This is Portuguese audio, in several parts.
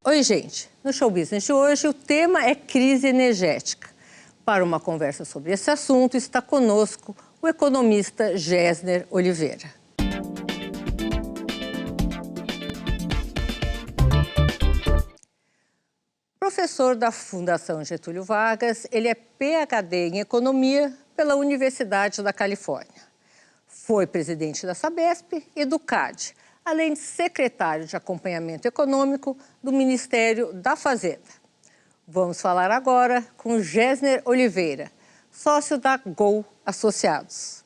Oi, gente. No Show Business de hoje, o tema é crise energética. Para uma conversa sobre esse assunto, está conosco o economista Gessner Oliveira. Professor da Fundação Getúlio Vargas, ele é PhD em Economia pela Universidade da Califórnia. Foi presidente da Sabesp e do CAD, além de secretário de Acompanhamento Econômico do Ministério da Fazenda. Vamos falar agora com Gessner Oliveira, sócio da Gol Associados.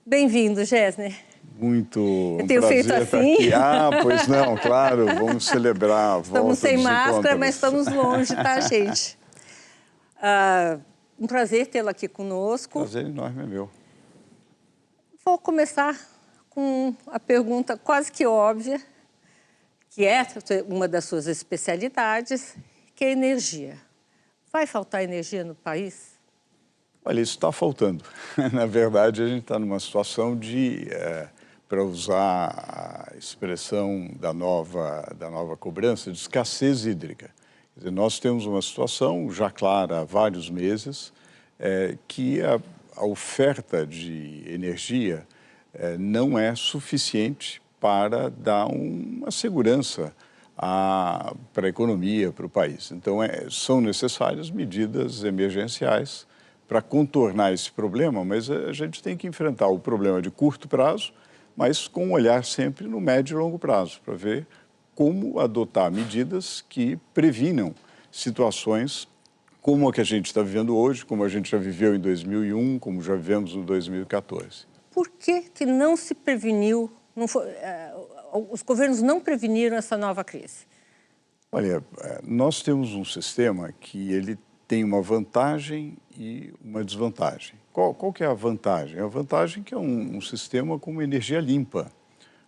Bem-vindo, Gessner. Muito Eu tenho feito assim? Aqui. Pois não, claro, vamos celebrar a volta. Estamos sem máscara, mas estamos longe, tá, gente? Um prazer tê-lo aqui conosco. Prazer enorme é meu. Vou começar com a pergunta quase que óbvia, que é uma das suas especialidades, que é a energia. Vai faltar energia no país? Olha, isso está faltando. Na verdade, a gente está numa situação de, para usar a expressão da nova cobrança, de escassez hídrica. Quer dizer, nós temos uma situação já clara há vários meses, que a oferta de energia não é suficiente para dar uma segurança para a economia, para o país. Então, são necessárias medidas emergenciais para contornar esse problema, mas a gente tem que enfrentar o problema de curto prazo, mas com um olhar sempre no médio e longo prazo, para ver como adotar medidas que previnam situações como a que a gente está vivendo hoje, como a gente já viveu em 2001, como já vivemos em 2014. Por que não se preveniu, os governos não preveniram essa nova crise? Olha, nós temos um sistema que ele tem uma vantagem e uma desvantagem. Qual que é a vantagem? A vantagem é que é um sistema com uma energia limpa.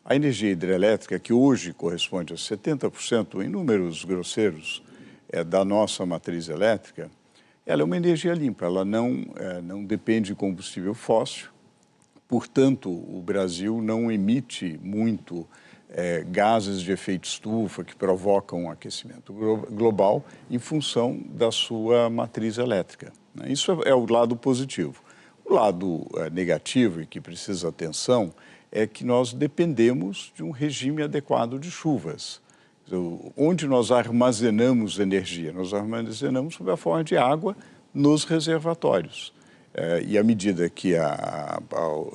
A energia hidrelétrica, que hoje corresponde a 70%, em números grosseiros, da nossa matriz elétrica, ela é uma energia limpa, ela não depende de combustível fóssil. Portanto, o Brasil não emite muito gases de efeito estufa que provocam um aquecimento global em função da sua matriz elétrica. Isso é o lado positivo. O lado negativo, e que precisa atenção, é que nós dependemos de um regime adequado de chuvas. Onde nós armazenamos energia? Nós armazenamos sob a forma de água nos reservatórios. E à medida que a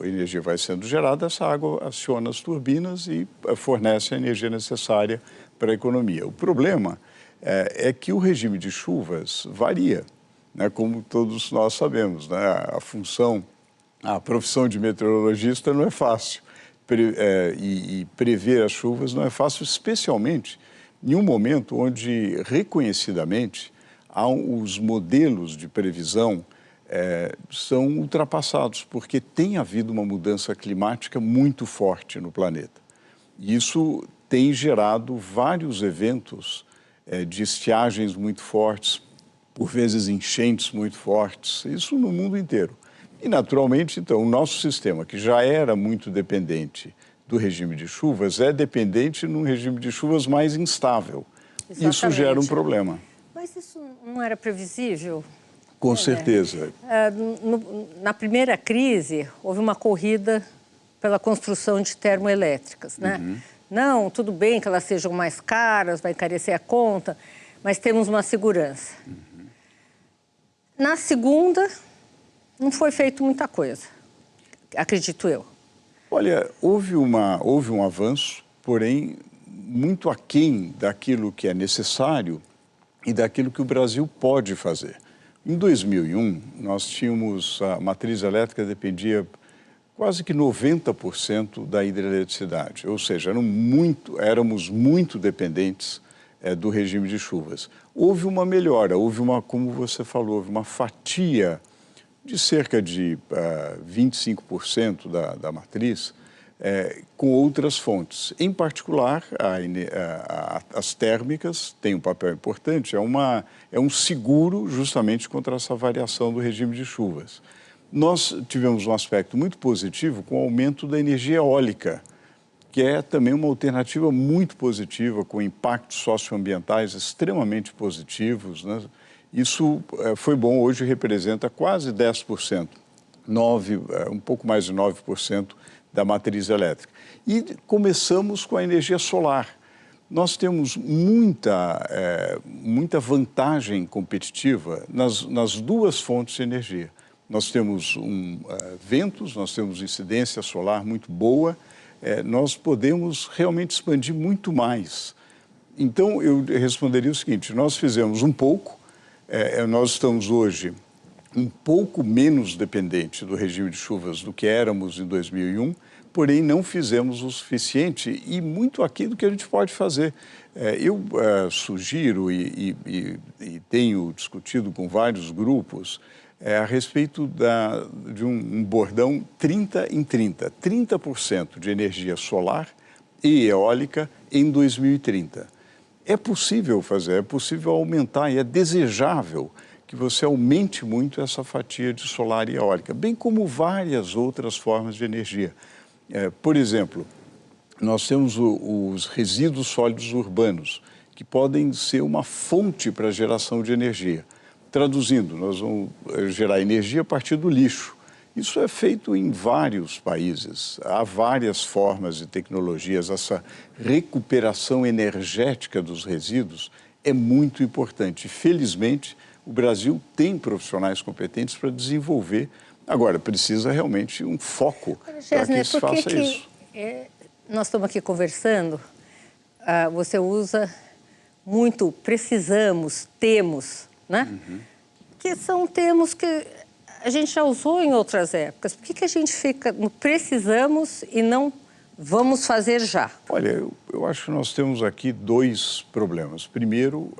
energia vai sendo gerada, essa água aciona as turbinas e fornece a energia necessária para a economia. O problema é que o regime de chuvas varia, né, como todos nós sabemos, né? A profissão de meteorologista não é fácil. E prever as chuvas não é fácil, especialmente em um momento onde, reconhecidamente, os modelos de previsão são ultrapassados, porque tem havido uma mudança climática muito forte no planeta. E isso tem gerado vários eventos de estiagens muito fortes, por vezes enchentes muito fortes, isso no mundo inteiro. E, naturalmente, então, o nosso sistema, que já era muito dependente do regime de chuvas, é dependente num regime de chuvas mais instável. Exatamente. Isso gera um problema. Mas isso não era previsível? Com certeza. Na primeira crise, houve uma corrida pela construção de termoelétricas, né? Uhum. Não, tudo bem que elas sejam mais caras, vai encarecer a conta, mas temos uma segurança. Uhum. Na segunda, não foi feito muita coisa, acredito eu. Olha, houve um avanço, porém muito aquém daquilo que é necessário e daquilo que o Brasil pode fazer. Em 2001, nós tínhamos, a matriz elétrica dependia quase que 90% da hidroeletricidade, ou seja, éramos muito dependentes do regime de chuvas. Houve uma melhora, como você falou, houve uma fatia de cerca de 25% da matriz com outras fontes. Em particular, as térmicas têm um papel importante, é um seguro justamente contra essa variação do regime de chuvas. Nós tivemos um aspecto muito positivo com o aumento da energia eólica, que é também uma alternativa muito positiva, com impactos socioambientais extremamente positivos, né? Isso foi bom, hoje representa quase 10%, um pouco mais de 9% da matriz elétrica. E começamos com a energia solar. Nós temos muita vantagem competitiva nas duas fontes de energia. Nós temos ventos, nós temos incidência solar muito boa, nós podemos realmente expandir muito mais. Então, eu responderia o seguinte, nós fizemos um pouco, nós estamos hoje um pouco menos dependente do regime de chuvas do que éramos em 2001, porém não fizemos o suficiente e muito aqui do que a gente pode fazer. Eu sugiro e tenho discutido com vários grupos a respeito de um bordão 30 em 30. 30% de energia solar e eólica em 2030. É possível fazer, é possível aumentar e é desejável que você aumente muito essa fatia de solar e eólica, bem como várias outras formas de energia. Por exemplo, nós temos os resíduos sólidos urbanos, que podem ser uma fonte para a geração de energia. Traduzindo, nós vamos gerar energia a partir do lixo. Isso é feito em vários países. Há várias formas e tecnologias. Essa recuperação energética dos resíduos é muito importante. Felizmente, o Brasil tem profissionais competentes para desenvolver. Agora, precisa realmente um foco para que se faça isso. Nós estamos aqui conversando, você usa muito precisamos, temos, né? Uhum. Que são termos que a gente já usou em outras épocas. Por que a gente fica no precisamos e não vamos fazer já? Olha, eu acho que nós temos aqui dois problemas. Primeiro,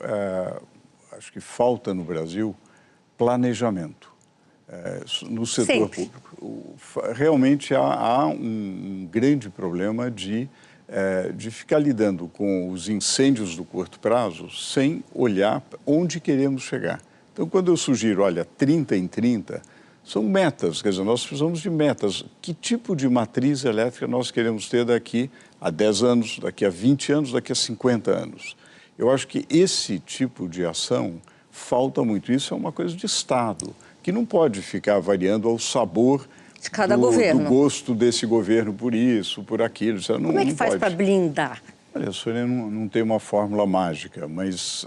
acho que falta no Brasil planejamento. No setor público. Realmente há um grande problema de ficar lidando com os incêndios do curto prazo sem olhar onde queremos chegar. Então, quando eu sugiro, olha, 30 em 30, são metas, quer dizer, nós precisamos de metas. Que tipo de matriz elétrica nós queremos ter daqui a 10 anos, daqui a 20 anos, daqui a 50 anos? Eu acho que esse tipo de ação falta muito. Isso é uma coisa de Estado, que não pode ficar variando ao sabor de cada governo. Do gosto desse governo por isso, por aquilo. Como é que faz para blindar? Olha, a Sônia não tem uma fórmula mágica, mas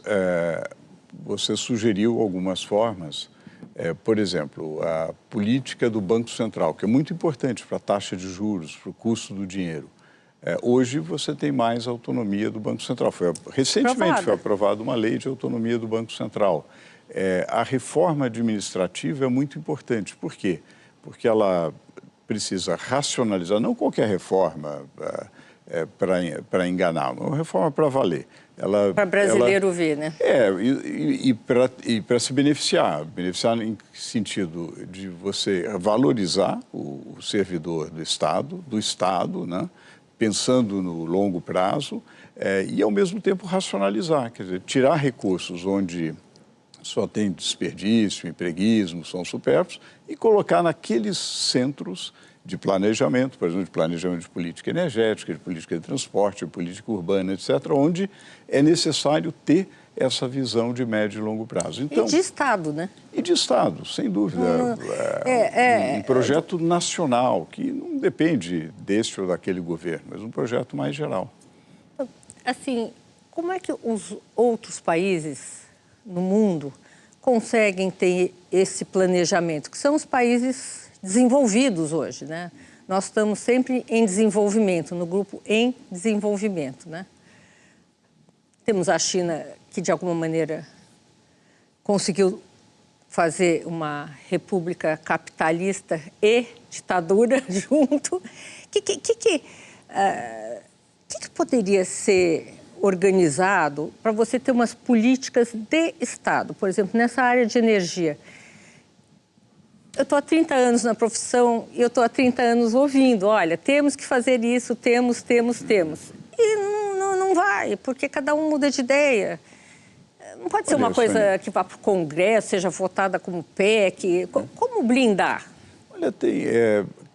você sugeriu algumas formas. Por exemplo, a política do Banco Central, que é muito importante para a taxa de juros, para o custo do dinheiro. Hoje você tem mais autonomia do Banco Central. Recentemente foi aprovada uma lei de autonomia do Banco Central. A reforma administrativa é muito importante. Por quê? Porque ela precisa racionalizar, não qualquer reforma para enganar, uma reforma para valer. Para brasileiro ver, né? E para se beneficiar em sentido de você valorizar o servidor do Estado, né? Pensando no longo prazo e, ao mesmo tempo, racionalizar, quer dizer, tirar recursos onde só tem desperdício, empreguismo, são supérfluos, e colocar naqueles centros de planejamento, por exemplo, de planejamento de política energética, de política de transporte, de política urbana, etc., onde é necessário ter essa visão de médio e longo prazo. Então, e de Estado, né? E de Estado, sem dúvida. Um projeto nacional, que não depende deste ou daquele governo, mas um projeto mais geral. Assim, como é que os outros países no mundo conseguem ter esse planejamento? Que são os países desenvolvidos hoje, né? Nós estamos sempre em desenvolvimento, no grupo em desenvolvimento, né? Temos a China, que de alguma maneira conseguiu fazer uma república capitalista e ditadura junto. O que poderia ser organizado para você ter umas políticas de Estado? Por exemplo, nessa área de energia. Eu estou há 30 anos na profissão e eu estou há 30 anos ouvindo, olha, temos que fazer isso, temos. E não vai, porque cada um muda de ideia. Não pode ser uma coisa que vá para o Congresso, seja votada como PEC. Como blindar? Olha,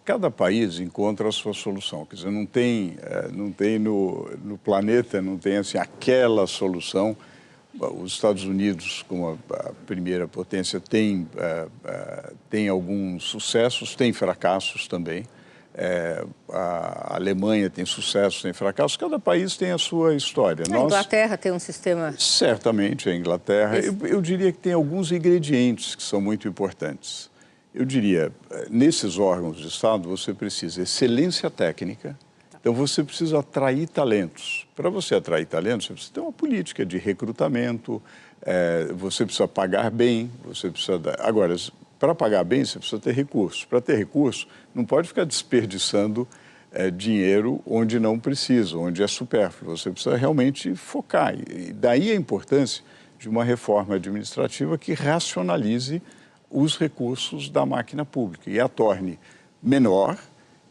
cada país encontra a sua solução. Quer dizer, não tem no planeta, não tem assim, aquela solução. Os Estados Unidos, como a primeira potência, tem alguns sucessos, tem fracassos também. A Alemanha tem sucessos, tem fracassos. Cada país tem a sua história. A Inglaterra tem um sistema... Certamente, a Inglaterra. Eu diria que tem alguns ingredientes que são muito importantes. Eu diria, nesses órgãos de Estado, você precisa de excelência técnica. Então, você precisa atrair talentos. Para você atrair talentos, você precisa ter uma política de recrutamento, você precisa pagar bem, você precisa... Agora, para pagar bem, você precisa ter recursos. Para ter recursos, não pode ficar desperdiçando dinheiro onde não precisa, onde é supérfluo. Você precisa realmente focar. E daí a importância de uma reforma administrativa que racionalize os recursos da máquina pública e a torne menor,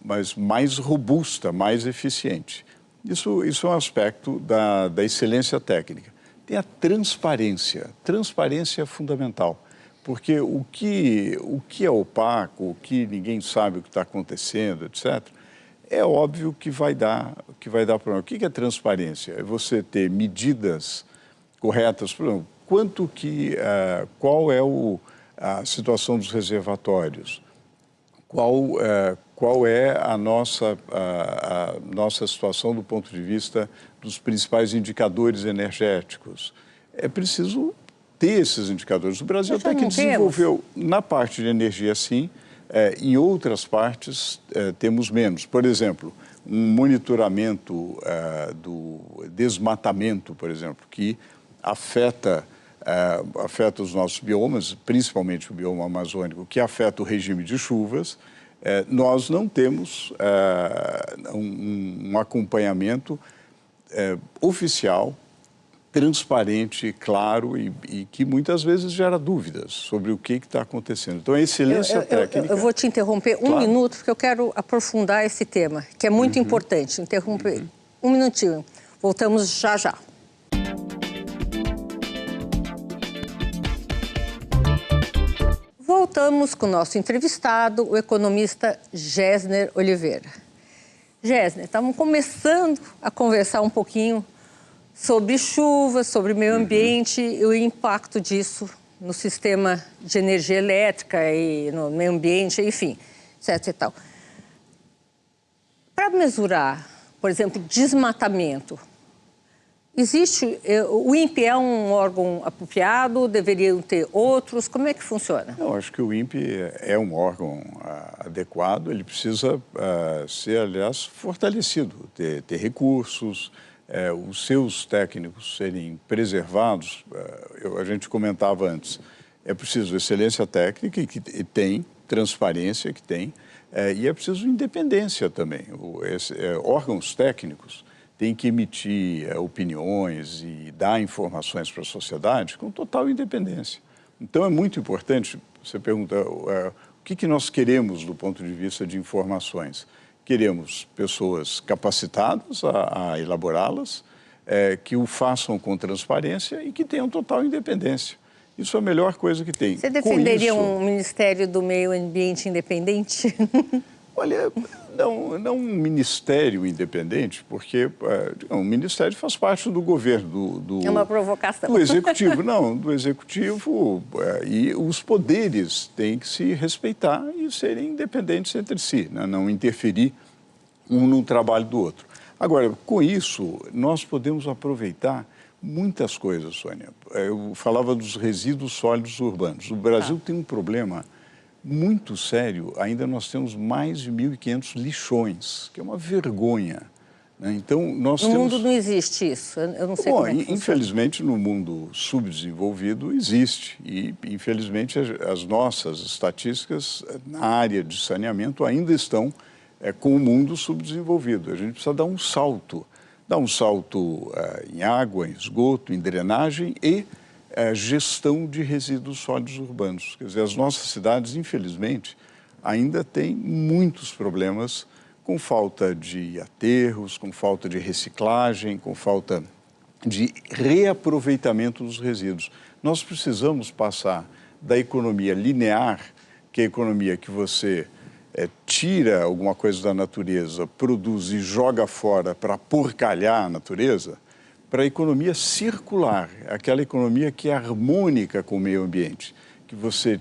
mas mais robusta, mais eficiente. Isso é um aspecto da excelência técnica. Tem a transparência. Transparência é fundamental, porque o que é opaco, o que ninguém sabe o que está acontecendo, etc., é óbvio que vai dar problema. O que é transparência? É você ter medidas corretas, por exemplo, qual é a situação dos reservatórios, qual é a nossa situação do ponto de vista dos principais indicadores energéticos. É preciso ter esses indicadores. O Brasil até que desenvolveu, na parte de energia, sim, em outras partes temos menos. Por exemplo, um monitoramento do desmatamento, por exemplo, que afeta os nossos biomas, principalmente o bioma amazônico, que afeta o regime de chuvas. Nós não temos um acompanhamento oficial, transparente, claro e que muitas vezes gera dúvidas sobre o que está acontecendo. Então, a excelência técnica... Eu vou te interromper um minuto, porque eu quero aprofundar esse tema, que é muito importante. Interromper um minutinho. Voltamos já já. Voltamos com o nosso entrevistado, o economista Gessner Oliveira. Gessner, estamos começando a conversar um pouquinho sobre chuvas, sobre meio ambiente e o impacto disso no sistema de energia elétrica e no meio ambiente, enfim, etc. e tal. Para mesurar, por exemplo, desmatamento, o INPE é um órgão apropriado? Deveriam ter outros? Como é que funciona? Eu acho que o INPE é um órgão adequado, ele precisa ser, aliás, fortalecido, ter recursos, os seus técnicos serem preservados. A gente comentava antes, é preciso excelência técnica, que tem, transparência, que tem, e é preciso independência também. Órgãos técnicos têm que emitir opiniões e dar informações para a sociedade com total independência. Então, é muito importante, você pergunta, o que nós queremos do ponto de vista de informações? Queremos pessoas capacitadas a elaborá-las, que o façam com transparência e que tenham total independência. Isso é a melhor coisa que tem. Você defenderia um Ministério do Meio Ambiente independente? Olha, não um ministério independente, porque o ministério faz parte do governo, É uma provocação. Do executivo. Não, do executivo, e os poderes têm que se respeitar e serem independentes entre si, né? Não interferir um no trabalho do outro. Agora, com isso, nós podemos aproveitar muitas coisas, Sônia. Eu falava dos resíduos sólidos urbanos. O Brasil tem um problema muito sério. Ainda nós temos mais de 1.500 lixões, que é uma vergonha, né? Então, no mundo não existe isso. Eu não sei como é que infelizmente, no mundo subdesenvolvido existe. E, infelizmente, as nossas estatísticas na área de saneamento ainda estão com o mundo subdesenvolvido. A gente precisa dar um salto em água, em esgoto, em drenagem e gestão de resíduos sólidos urbanos. Quer dizer, as nossas cidades, infelizmente, ainda têm muitos problemas com falta de aterros, com falta de reciclagem, com falta de reaproveitamento dos resíduos. Nós precisamos passar da economia linear, que é a economia que você tira alguma coisa da natureza, produz e joga fora para porcalhar a natureza, para a economia circular, aquela economia que é harmônica com o meio ambiente, que você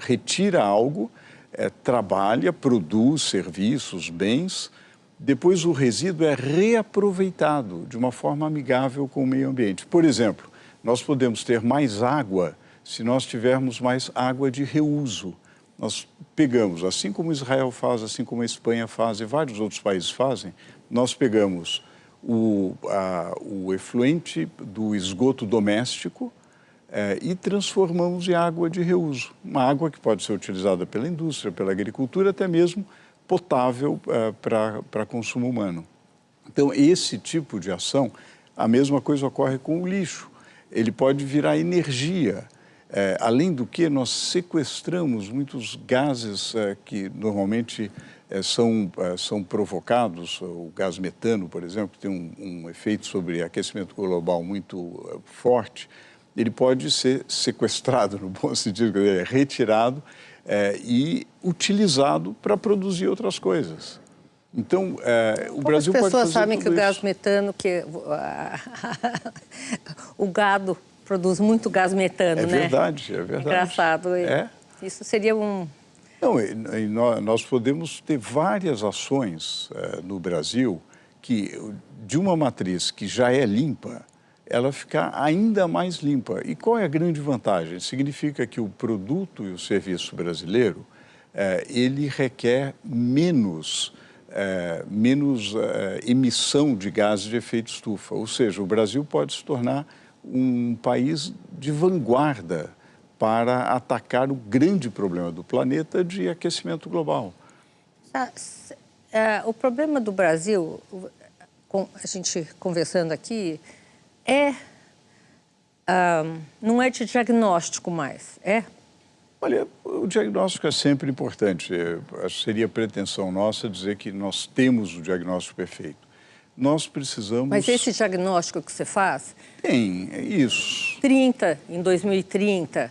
retira algo, trabalha, produz serviços, bens, depois o resíduo é reaproveitado de uma forma amigável com o meio ambiente. Por exemplo, nós podemos ter mais água se nós tivermos mais água de reuso. Nós pegamos, assim como Israel faz, assim como a Espanha faz e vários outros países fazem, nós pegamos o efluente do esgoto doméstico e transformamos em água de reuso. Uma água que pode ser utilizada pela indústria, pela agricultura, até mesmo potável para consumo humano. Então, esse tipo de ação, a mesma coisa ocorre com o lixo. Ele pode virar energia. Além do que, nós sequestramos muitos gases que normalmente são provocados. O gás metano, por exemplo, tem um efeito sobre aquecimento global muito forte. Ele pode ser sequestrado, no bom sentido, ele é retirado e utilizado para produzir outras coisas. Então, o Brasil pode fazer tudo isso. As pessoas sabem que o gás metano, o gado produz muito gás metano, né? É verdade, é verdade. Engraçado. Isso seria um... Não, nós podemos ter várias ações no Brasil que, de uma matriz que já é limpa, ela ficar ainda mais limpa. E qual é a grande vantagem? Significa que o produto e o serviço brasileiro, ele requer menos emissão de gases de efeito estufa. Ou seja, o Brasil pode se tornar um país de vanguarda para atacar o grande problema do planeta de aquecimento global. O problema do Brasil, a gente conversando aqui, não é de diagnóstico mais, é? Olha, o diagnóstico é sempre importante. Seria pretensão nossa dizer que nós temos o diagnóstico perfeito. Nós precisamos... Mas esse diagnóstico que você faz... Tem, é isso. Em 2030,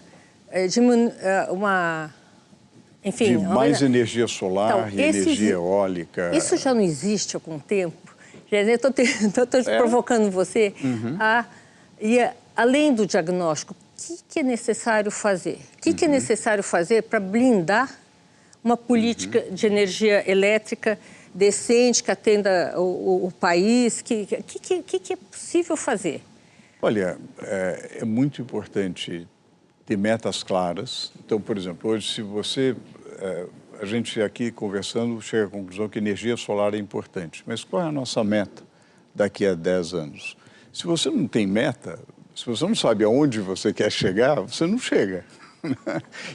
enfim... De mais energia solar e energia eólica. Isso já não existe há algum tempo? Estou provocando você. E além do diagnóstico, o que é necessário fazer? O que é necessário fazer para blindar uma política de energia elétrica decente, que atenda o país? O que é possível fazer? Olha, é muito importante ter metas claras. Então, por exemplo, hoje, se você... a gente aqui conversando chega à conclusão que energia solar é importante. Mas qual é a nossa meta daqui a 10 anos? Se você não tem meta, se você não sabe aonde você quer chegar, você não chega.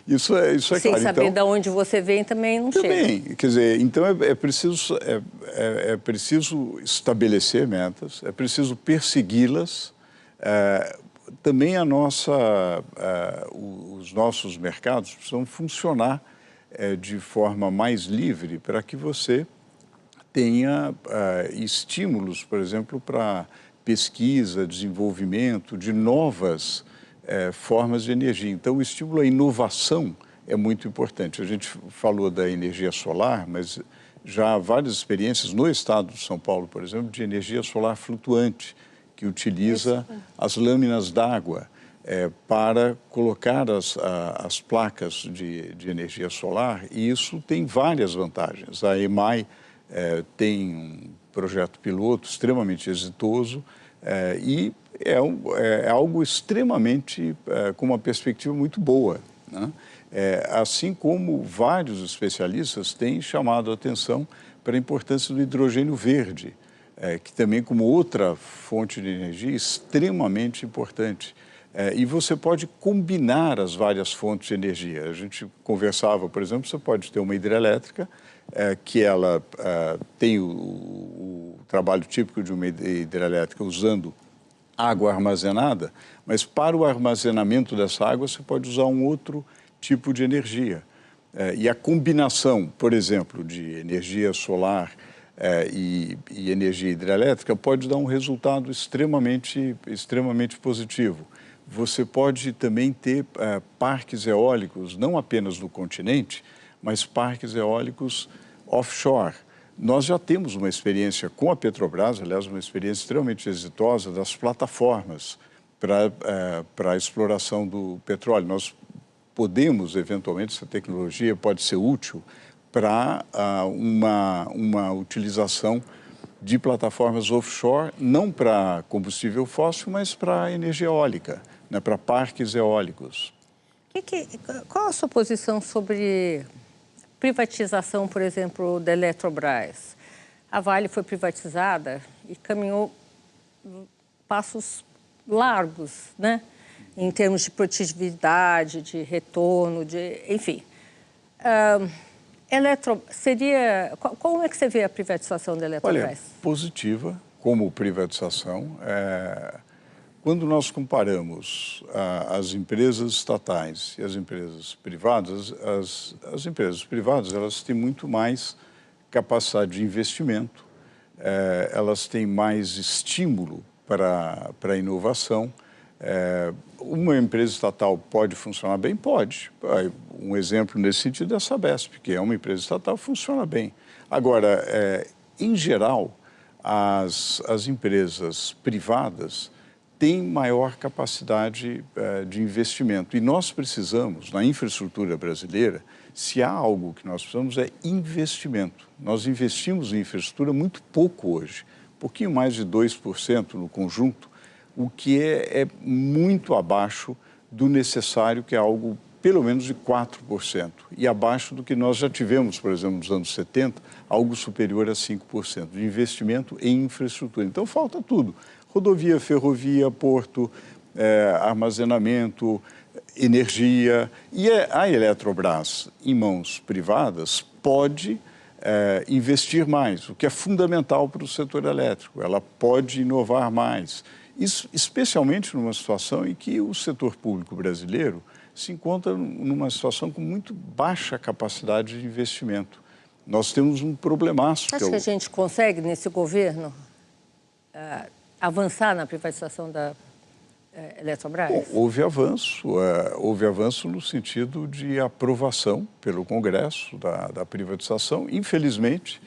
Isso é claro. Sem saber de onde você vem também não chega. Também, quer dizer, então é preciso estabelecer metas, é preciso persegui-las. Também os nossos mercados precisam funcionar de forma mais livre para que você tenha estímulos, por exemplo, para pesquisa, desenvolvimento de novas formas de energia. Então, o estímulo à inovação é muito importante. A gente falou da energia solar, mas já há várias experiências no estado de São Paulo, por exemplo, de energia solar flutuante, que utiliza as lâminas d'água para colocar as placas de energia solar, e isso tem várias vantagens. A EMAI tem um projeto piloto extremamente exitoso e é algo extremamente com uma perspectiva muito boa, né? Assim como vários especialistas têm chamado a atenção para a importância do hidrogênio verde, que também como outra fonte de energia extremamente importante. E você pode combinar as várias fontes de energia. A gente conversava, por exemplo, você pode ter uma hidrelétrica que ela tem o trabalho típico de uma hidrelétrica usando água armazenada, mas para o armazenamento dessa água você pode usar um outro tipo de energia. E a combinação, por exemplo, de energia solar e energia hidrelétrica pode dar um resultado extremamente positivo. Você pode também ter parques eólicos, não apenas no continente, mas parques eólicos offshore. Nós já temos uma experiência com a Petrobras, aliás, uma experiência extremamente exitosa das plataformas para a exploração do petróleo. Nós podemos, eventualmente, essa tecnologia pode ser útil para uma utilização de plataformas offshore, não para combustível fóssil, mas para energia eólica, né, para parques eólicos. Qual a sua posição sobre privatização, por exemplo, da Eletrobras? A Vale foi privatizada e caminhou passos largos, né? Em termos de produtividade, de retorno, enfim. Como é que você vê a privatização da Eletrobras? Olha, positiva como privatização. Quando nós comparamos as empresas estatais e as empresas privadas, as empresas privadas elas têm muito mais capacidade de investimento, elas têm mais estímulo para a inovação. Uma empresa estatal pode funcionar bem? Pode. Um exemplo nesse sentido é a Sabesp, que é uma empresa estatal, funciona bem. Agora, em geral, as empresas privadas têm maior capacidade de investimento. E nós precisamos, na infraestrutura brasileira, se há algo que nós precisamos é investimento. Nós investimos em infraestrutura muito pouco hoje, um pouquinho mais de 2% no conjunto, o que é muito abaixo do necessário, que é algo pelo menos de 4%, e abaixo do que nós já tivemos, por exemplo, nos anos 70, algo superior a 5% de investimento em infraestrutura. Então, falta tudo. Rodovia, ferrovia, porto, armazenamento, energia. E a Eletrobras, em mãos privadas, pode investir mais, o que é fundamental para o setor elétrico. Ela pode inovar mais. Isso, especialmente numa situação em que o setor público brasileiro se encontra numa situação com muito baixa capacidade de investimento. Nós temos um problemaço. Acho que a gente consegue, nesse governo, avançar na privatização da Eletrobras? Bom, houve avanço no sentido de aprovação pelo Congresso da privatização. Infelizmente,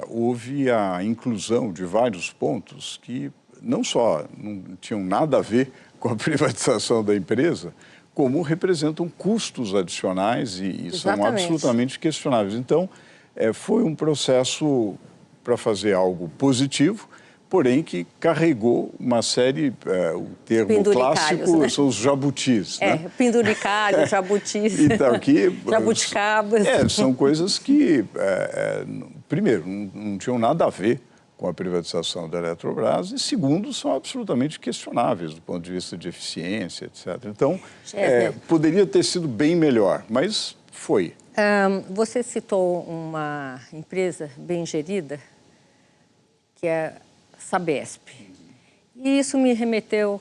houve a inclusão de vários pontos que não só não tinham nada a ver com a privatização da empresa, como representam custos adicionais e são absolutamente questionáveis. Então, foi um processo para fazer algo positivo, porém que carregou uma série, o termo clássico, né? São os jabutis. Né? Penduricalhos, jabutis, então, jabuticabas. São coisas que, primeiro, não tinham nada a ver com a privatização da Eletrobras e, segundo, são absolutamente questionáveis do ponto de vista de eficiência, etc. Então, poderia ter sido bem melhor, mas foi. Você citou uma empresa bem gerida, que é a Sabesp. E isso me remeteu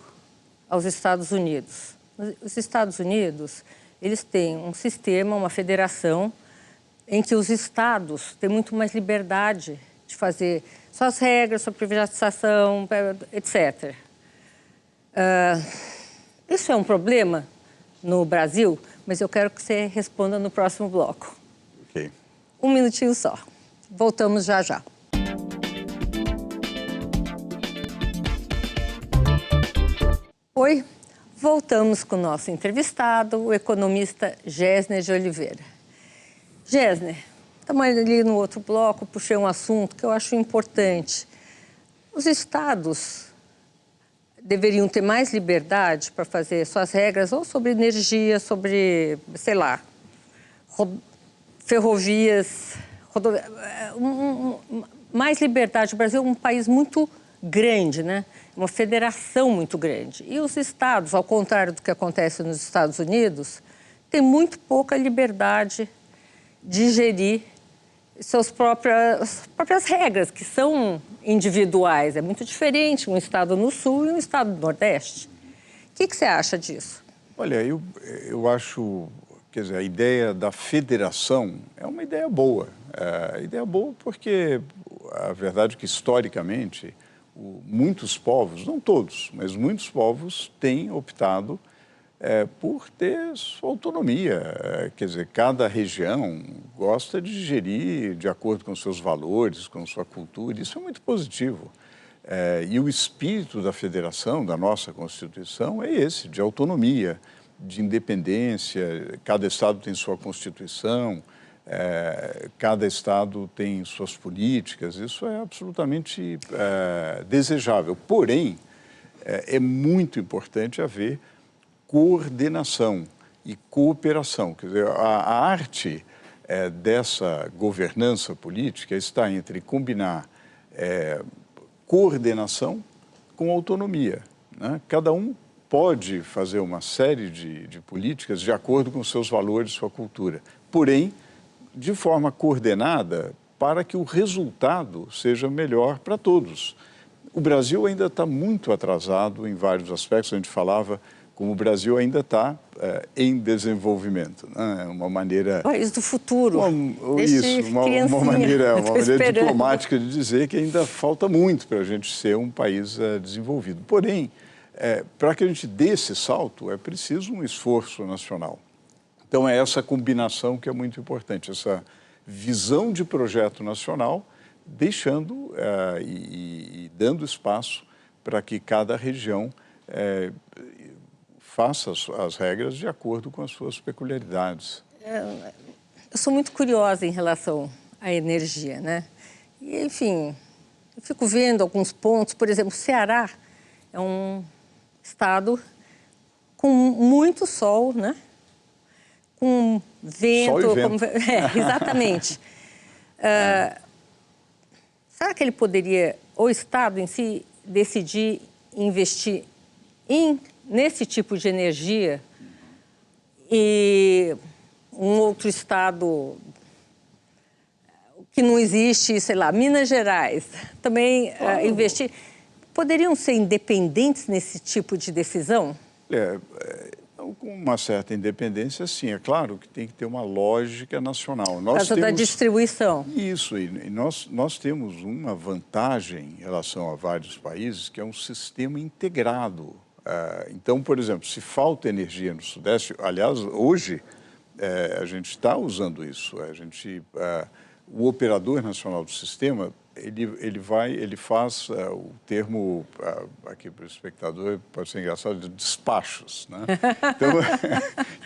aos Estados Unidos. Os Estados Unidos, eles têm um sistema, uma federação, em que os estados têm muito mais liberdade de fazer suas regras, sua privatização, etc. Isso é um problema no Brasil, mas eu quero que você responda no próximo bloco. Ok. Um minutinho só. Voltamos já já. Oi, voltamos com o nosso entrevistado, o economista Gessner de Oliveira. Gessner, estamos ali no outro bloco, puxei um assunto que eu acho importante. Os estados deveriam ter mais liberdade para fazer suas regras, ou sobre energia, sobre, sei lá, ferrovias, mais liberdade. O Brasil é um país muito grande, né? Uma federação muito grande. E os estados, ao contrário do que acontece nos Estados Unidos, têm muito pouca liberdade de gerir suas próprias regras, que são individuais. É muito diferente um estado no sul e um estado no nordeste. O que você acha disso? Olha, eu acho, quer dizer, a ideia da federação é uma ideia boa. Ideia boa porque a verdade é que, historicamente, muitos povos, não todos, mas muitos povos têm optado por ter sua autonomia. Quer dizer, cada região gosta de gerir de acordo com seus valores, com sua cultura, isso é muito positivo. E o espírito da federação, da nossa Constituição, é esse, de autonomia, de independência. Cada estado tem sua Constituição, cada estado tem suas políticas, isso é absolutamente desejável. Porém, é muito importante haver coordenação e cooperação. Quer dizer, a arte dessa governança política está entre combinar coordenação com autonomia, né? Cada um pode fazer uma série de políticas de acordo com seus valores, sua cultura, porém, de forma coordenada para que o resultado seja melhor para todos. O Brasil ainda está muito atrasado em vários aspectos. A gente falava como o Brasil ainda está em desenvolvimento, né? Uma maneira... País do futuro. Uma maneira diplomática de dizer que ainda falta muito para a gente ser um país desenvolvido. Porém, para que a gente dê esse salto, é preciso um esforço nacional. Então, é essa combinação que é muito importante, essa visão de projeto nacional, deixando e dando espaço para que cada região faça as regras de acordo com as suas peculiaridades. Eu sou muito curiosa em relação à energia, né? E, enfim, eu fico vendo alguns pontos. Por exemplo, o Ceará é um estado com muito sol, né? Com vento. Sol e vento. Exatamente. Será que ele poderia, o estado em si, decidir investir nesse tipo de energia e um outro estado que não existe, sei lá, Minas Gerais, também investir? Poderiam ser independentes nesse tipo de decisão? Com uma certa independência, sim. É claro que tem que ter uma lógica nacional. Por causa da distribuição. Isso, e nós temos uma vantagem em relação a vários países, que é um sistema integrado. Então, por exemplo, se falta energia no Sudeste, aliás, hoje a gente está usando isso. O operador nacional do sistema, ele faz o termo, aqui para o espectador pode ser engraçado, de despachos, né? Então,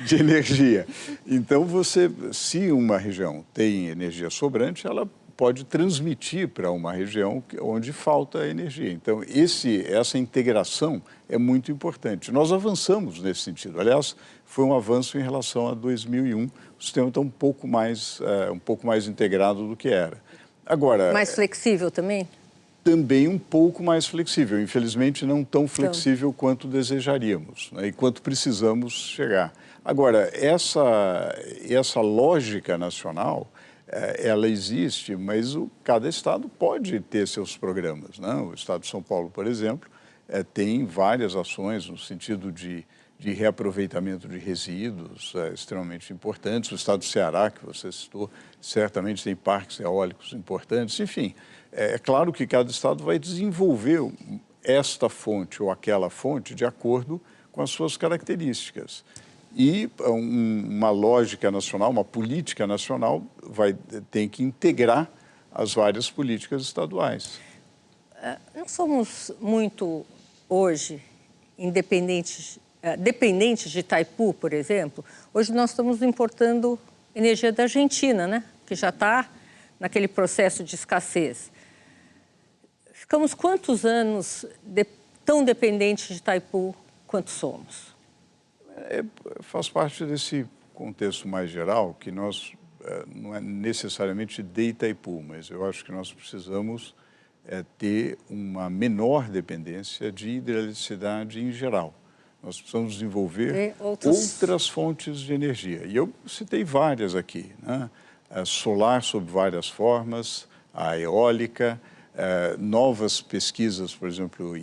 de energia. Então, se uma região tem energia sobrante, ela pode transmitir para uma região onde falta energia. Então, essa integração é muito importante. Nós avançamos nesse sentido. Aliás, foi um avanço em relação a 2001. O sistema está um pouco mais integrado do que era. Agora, mais flexível também? Também um pouco mais flexível. Infelizmente, não tão flexível quanto desejaríamos, né, e quanto precisamos chegar. Agora, essa lógica nacional, ela existe, mas cada estado pode ter seus programas, né? O estado de São Paulo, por exemplo, tem várias ações no sentido de reaproveitamento de resíduos extremamente importantes. O estado do Ceará, que você citou, certamente tem parques eólicos importantes. Enfim, é claro que cada estado vai desenvolver esta fonte ou aquela fonte de acordo com as suas características. E uma lógica nacional, uma política nacional, tem que integrar as várias políticas estaduais. Não somos muito, hoje, dependentes de Itaipu, por exemplo. Hoje nós estamos importando energia da Argentina, né? Que já está naquele processo de escassez. Ficamos quantos anos tão dependentes de Itaipu quanto somos? Faz parte desse contexto mais geral que nós, não é necessariamente de Itaipu, mas eu acho que nós precisamos ter uma menor dependência de hidroeletricidade em geral. Nós precisamos desenvolver outras fontes de energia. E eu citei várias aqui, né? Solar sob várias formas, a eólica, novas pesquisas, por exemplo,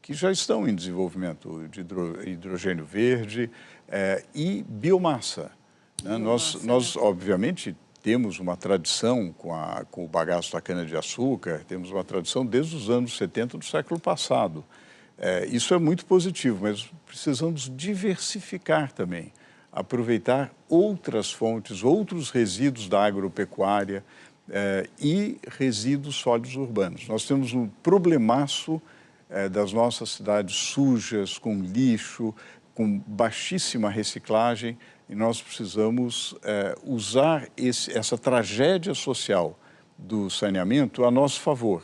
que já estão em desenvolvimento de hidrogênio verde e biomassa. Né? Nós, obviamente, temos uma tradição com o bagaço da cana-de-açúcar, temos uma tradição desde os anos 70 do século passado. Isso é muito positivo, mas precisamos diversificar também, aproveitar outras fontes, outros resíduos da agropecuária e resíduos sólidos urbanos. Nós temos um problemaço das nossas cidades sujas, com lixo, com baixíssima reciclagem, e nós precisamos usar essa tragédia social do saneamento a nosso favor,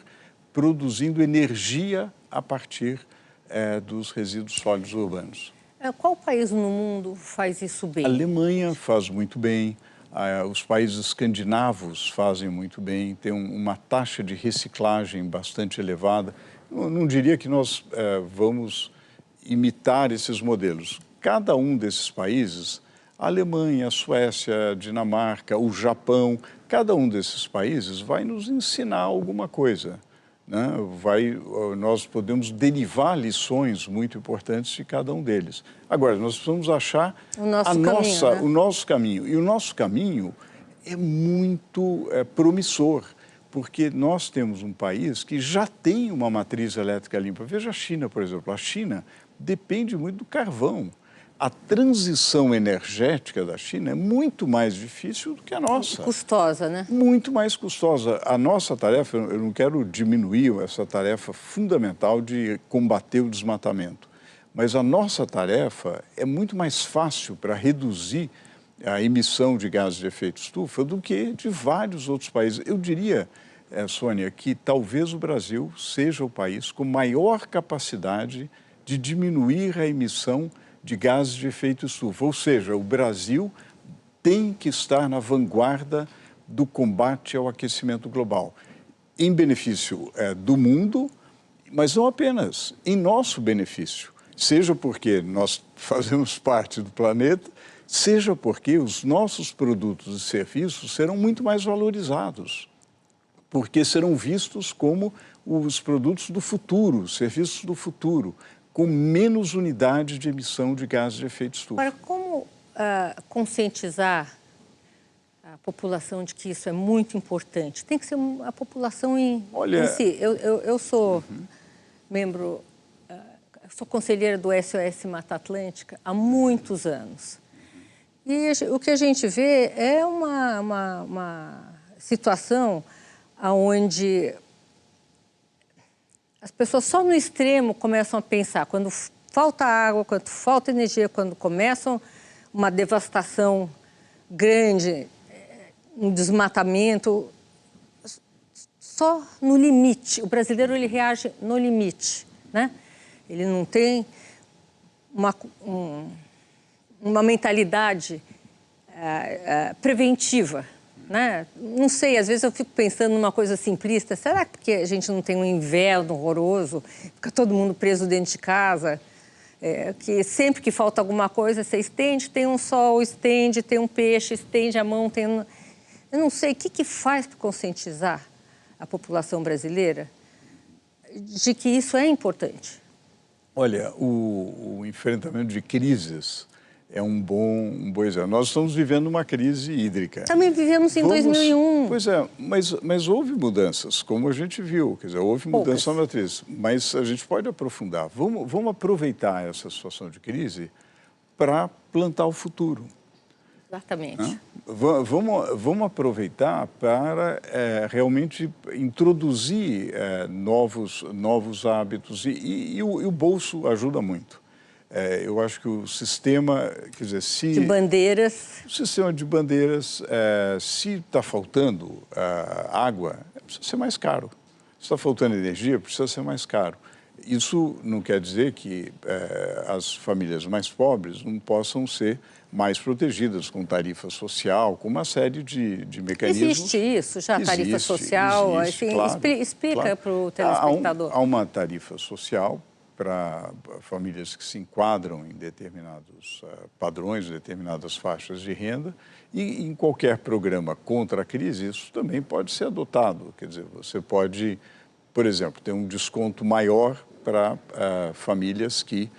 produzindo energia a partir dos resíduos sólidos urbanos. Qual país no mundo faz isso bem? A Alemanha faz muito bem, os países escandinavos fazem muito bem, tem uma taxa de reciclagem bastante elevada. Eu não diria que nós vamos imitar esses modelos. Cada um desses países, a Alemanha, a Suécia, a Dinamarca, o Japão, cada um desses países vai nos ensinar alguma coisa, né? Nós podemos derivar lições muito importantes de cada um deles. Agora, nós precisamos achar o nosso caminho. E o nosso caminho é muito promissor, porque nós temos um país que já tem uma matriz elétrica limpa. Veja a China, por exemplo. A China depende muito do carvão. A transição energética da China é muito mais difícil do que a nossa. Custosa, né? Muito mais custosa. A nossa tarefa, eu não quero diminuir essa tarefa fundamental de combater o desmatamento, mas a nossa tarefa é muito mais fácil para reduzir a emissão de gases de efeito estufa do que de vários outros países. Eu diria, Sônia, que talvez o Brasil seja o país com maior capacidade de diminuir a emissão de gases de efeito estufa. Ou seja, o Brasil tem que estar na vanguarda do combate ao aquecimento global, em benefício do mundo, mas não apenas, em nosso benefício. Seja porque nós fazemos parte do planeta, seja porque os nossos produtos e serviços serão muito mais valorizados, porque serão vistos como os produtos do futuro, os serviços do futuro, com menos unidades de emissão de gases de efeito estufa. Agora, como conscientizar a população de que isso é muito importante? Tem que ser a população em si. Eu sou membro, sou conselheira do SOS Mata Atlântica há muitos anos. E o que a gente vê é uma situação onde as pessoas só no extremo começam a pensar, quando falta água, quando falta energia, quando começam uma devastação grande, um desmatamento, só no limite. O brasileiro, ele reage no limite, né? Ele não tem uma mentalidade preventiva, né? Não sei, às vezes eu fico pensando numa coisa simplista. Será que porque a gente não tem um inverno horroroso, fica todo mundo preso dentro de casa, que sempre que falta alguma coisa, você estende, tem um sol, estende, tem um peixe, estende a mão, tem... Eu não sei, o que faz para conscientizar a população brasileira de que isso é importante? Olha, o enfrentamento de crises é um bom exemplo. Nós estamos vivendo uma crise hídrica. Também vivemos em 2001. Pois é, mas houve mudanças, como a gente viu. Quer dizer, houve mudança na matriz, mas a gente pode aprofundar. Vamos aproveitar essa situação de crise para plantar o futuro. Exatamente. Né? Vamos aproveitar para realmente introduzir novos hábitos e o bolso ajuda muito. Eu acho que o sistema, quer dizer, de bandeiras. O sistema de bandeiras, se está faltando água, precisa ser mais caro. Se está faltando energia, precisa ser mais caro. Isso não quer dizer que as famílias mais pobres não possam ser mais protegidas com tarifa social, com uma série de mecanismos. Existe isso já, tarifa social? Existe, assim, claro, explica para o telespectador. Há uma tarifa social para famílias que se enquadram em determinados padrões, determinadas faixas de renda, e em qualquer programa contra a crise, isso também pode ser adotado. Quer dizer, você pode, por exemplo, ter um desconto maior para famílias que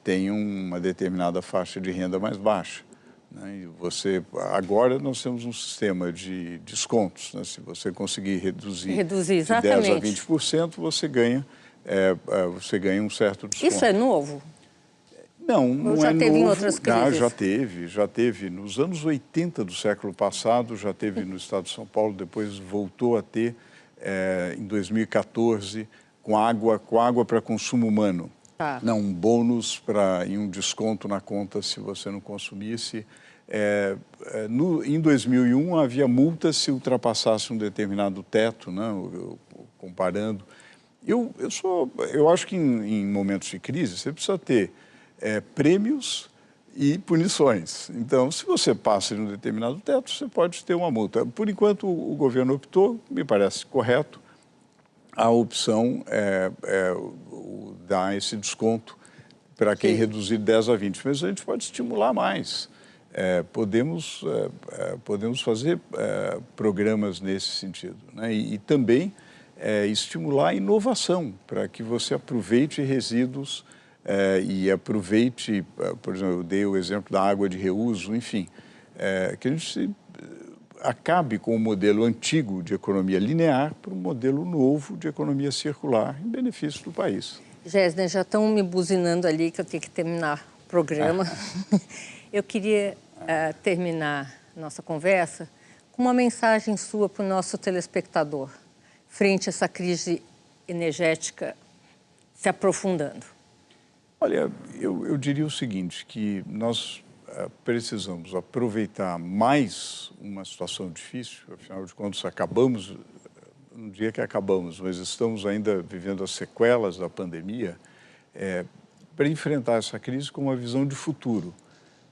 tenham uma determinada faixa de renda mais baixa. Né? E agora nós temos um sistema de descontos. Né? Se você conseguir reduzir de 10% a 20%, você ganha você ganha um certo desconto. Isso é novo? Não, não já é teve novo. em outras crises? Já teve. Nos anos 80 do século passado, já teve no estado de São Paulo, depois voltou a ter em 2014, com água para consumo humano. Tá. Não, um bônus e um desconto na conta se você não consumisse. Em 2001, havia multas se ultrapassasse um determinado teto, né, comparando. Eu acho que em momentos de crise, você precisa ter prêmios e punições. Então, se você passa de um determinado teto, você pode ter uma multa. Por enquanto, o governo optou, me parece correto, a opção dar esse desconto para quem reduzir 10 a 20. Mas a gente pode estimular mais. Podemos fazer programas nesse sentido, né? E também estimular a inovação para que você aproveite resíduos e aproveite, por exemplo, eu dei o exemplo da água de reuso, enfim, que a gente acabe com o modelo antigo de economia linear para um modelo novo de economia circular em benefício do país. Gésner, já estão me buzinando ali que eu tenho que terminar o programa. Eu queria terminar nossa conversa com uma mensagem sua para o nosso telespectador, frente a essa crise energética se aprofundando. Olha, eu diria o seguinte, que nós precisamos aproveitar mais uma situação difícil, afinal de contas acabamos, não diria que acabamos, mas estamos ainda vivendo as sequelas da pandemia, para enfrentar essa crise com uma visão de futuro,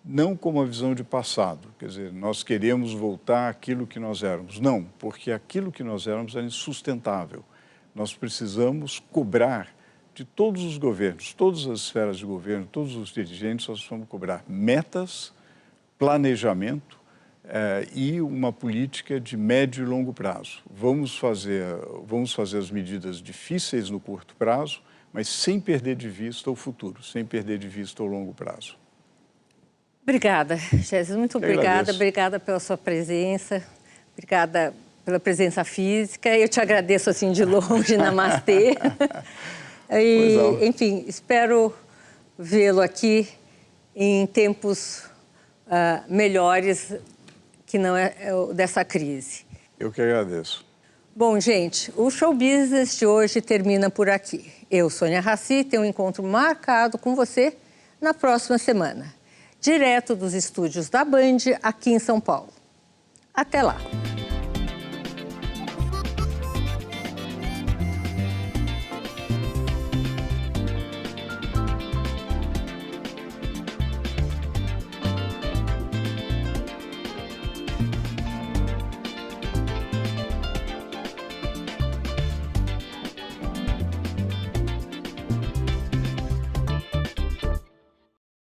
não com uma visão de passado. Quer dizer, nós queremos voltar àquilo que nós éramos. Não, porque aquilo que nós éramos era insustentável. Nós precisamos cobrar de todos os governos, todas as esferas de governo, todos os dirigentes, nós vamos cobrar metas, planejamento e uma política de médio e longo prazo. Vamos fazer as medidas difíceis no curto prazo, mas sem perder de vista o futuro, sem perder de vista o longo prazo. Obrigada, Gésner, muito obrigada. Agradeço. Obrigada pela sua presença, obrigada pela presença física. Eu te agradeço assim de longe, namastê. E, enfim, espero vê-lo aqui em tempos melhores que não dessa crise. Eu que agradeço. Bom, gente, o Show Business de hoje termina por aqui. Eu, Sônia Raci, tenho um encontro marcado com você na próxima semana, direto dos estúdios da Band, aqui em São Paulo. Até lá!